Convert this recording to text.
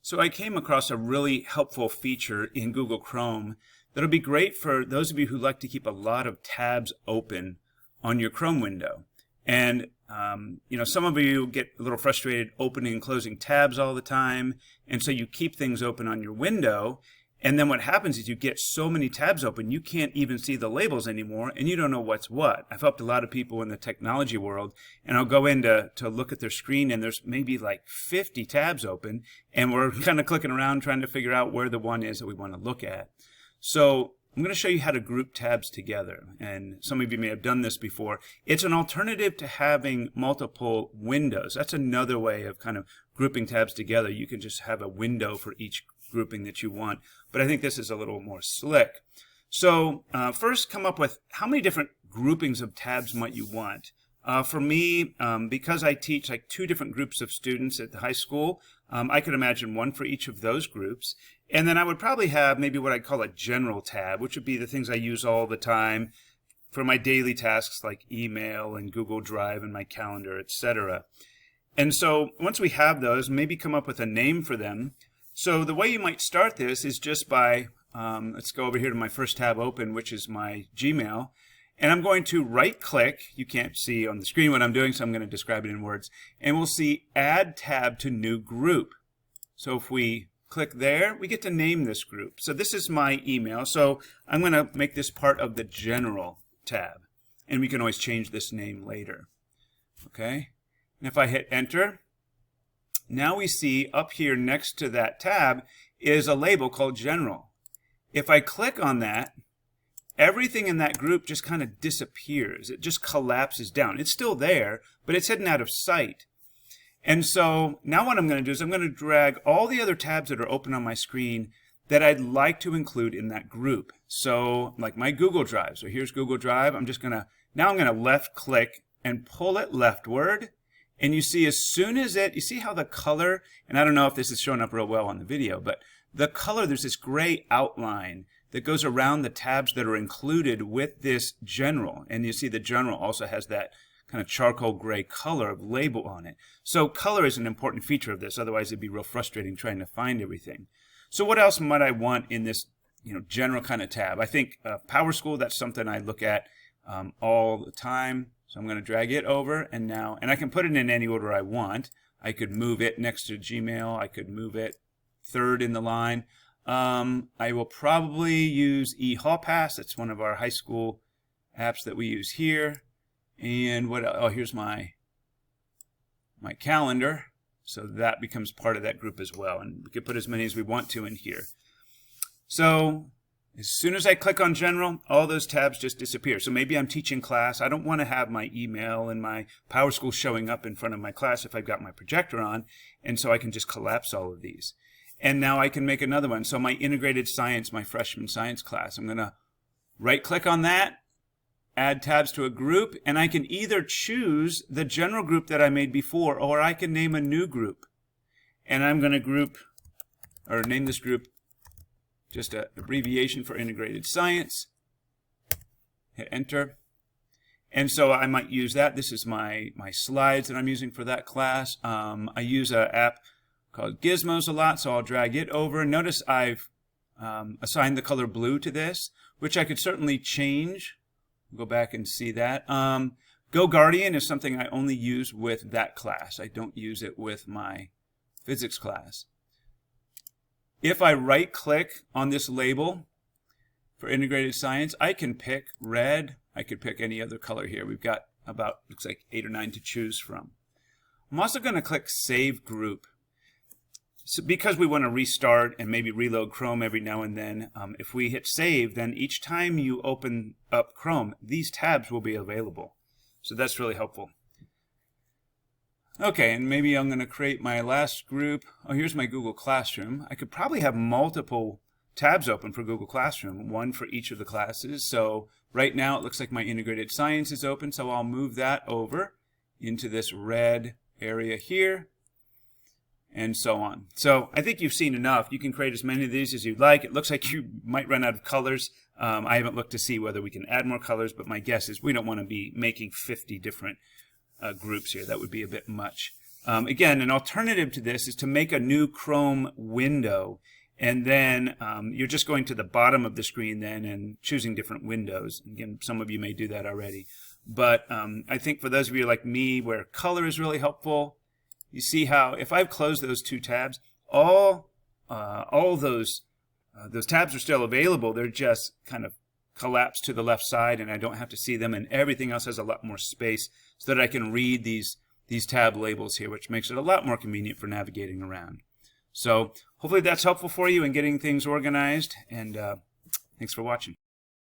So I came across a really helpful feature in Google Chrome that'll be great for those of you who like to keep a lot of tabs open on your Chrome window. And some of you get a little frustrated opening and closing tabs all the time, and so you keep things open on your window. And then what happens is you get so many tabs open, you can't even see the labels anymore, and you don't know what's what. I've helped a lot of people in the technology world, and I'll go in to look at their screen, and there's maybe like 50 tabs open, and we're kind of clicking around trying to figure out where the one is that we want to look at. So I'm going to show you how to group tabs together, and some of you may have done this before. It's an alternative to having multiple windows. That's another way of kind of grouping tabs together. You can just have a window for each grouping that you want, but I think this is a little more slick. So first, come up with how many different groupings of tabs might you want. For me, because I teach like 2 different groups of students at the high school, I could imagine one for each of those groups. And then I would probably have maybe what I'd call a general tab, which would be the things I use all the time for my daily tasks like email and Google Drive and my calendar, etc. And so once we have those, maybe come up with a name for them. So the way you might start this is just by, let's go over here to my first tab open, which is my Gmail. And I'm going to right click. You can't see on the screen what I'm doing, so I'm going to describe it in words. And we'll see Add Tab to New Group. So if we click there, we get to name this group. So this is my email. So I'm going to make this part of the General tab. And we can always change this name later. Okay? And if I hit Enter, now we see up here next to that tab is a label called General. If I click on that, everything in that group just kind of disappears. It just collapses down. It's still there, but it's hidden out of sight. And so now what I'm going to do is I'm going to drag all the other tabs that are open on my screen that I'd like to include in that group. So like my Google Drive. So here's Google Drive. I'm going to left click and pull it leftward. And you see as soon as you see how the color, and I don't know if this is showing up real well on the video, but the color, there's this gray outline that goes around the tabs that are included with this General. And you see the General also has that kind of charcoal gray color of label on it. So color is an important feature of this, otherwise it'd be real frustrating trying to find everything. So what else might I want in this general kind of tab? I think PowerSchool, that's something I look at all the time. So I'm going to drag it over, and I can put it in any order I want. I could move it next to Gmail. I could move it third in the line. I will probably use eHallPass. That's one of our high school apps that we use here. And here's my calendar. So that becomes part of that group as well. And we could put as many as we want to in here. So as soon as I click on General, all those tabs just disappear. So maybe I'm teaching class. I don't want to have my email and my PowerSchool showing up in front of my class if I've got my projector on. And so I can just collapse all of these. And now I can make another one. So my integrated science, my freshman science class, I'm going to right click on that, add tabs to a group, and I can either choose the general group that I made before, or I can name a new group. And I'm going to name this group just an abbreviation for integrated science. Hit Enter. And so I might use that. This is my slides that I'm using for that class. I use an app called Gizmos a lot, so I'll drag it over. Notice I've assigned the color blue to this, which I could certainly change. Go back and see that. GoGuardian is something I only use with that class. I don't use it with my physics class. If I right-click on this label for integrated science, I can pick red. I could pick any other color here. We've got about, looks like 8 or 9 to choose from. I'm also going to click Save Group. So because we want to restart and maybe reload Chrome every now and then, if we hit Save, then each time you open up Chrome, these tabs will be available. So that's really helpful. Okay, and maybe I'm going to create my last group. Oh, here's my Google Classroom. I could probably have multiple tabs open for Google Classroom, one for each of the classes. So right now it looks like my integrated science is open, so I'll move that over into this red area here, and so on. So I think you've seen enough. You can create as many of these as you'd like. It looks like you might run out of colors. I haven't looked to see whether we can add more colors, but my guess is we don't want to be making 50 different groups here. That would be a bit much. Again, an alternative to this is to make a new Chrome window, and then you're just going to the bottom of the screen then and choosing different windows. Again, some of you may do that already. But I think for those of you like me where color is really helpful, you see how if I've closed those two tabs, all those tabs are still available. They're just kind of collapsed to the left side, and I don't have to see them, and everything else has a lot more space so that I can read these tab labels here, which makes it a lot more convenient for navigating around. So hopefully that's helpful for you in getting things organized, and thanks for watching.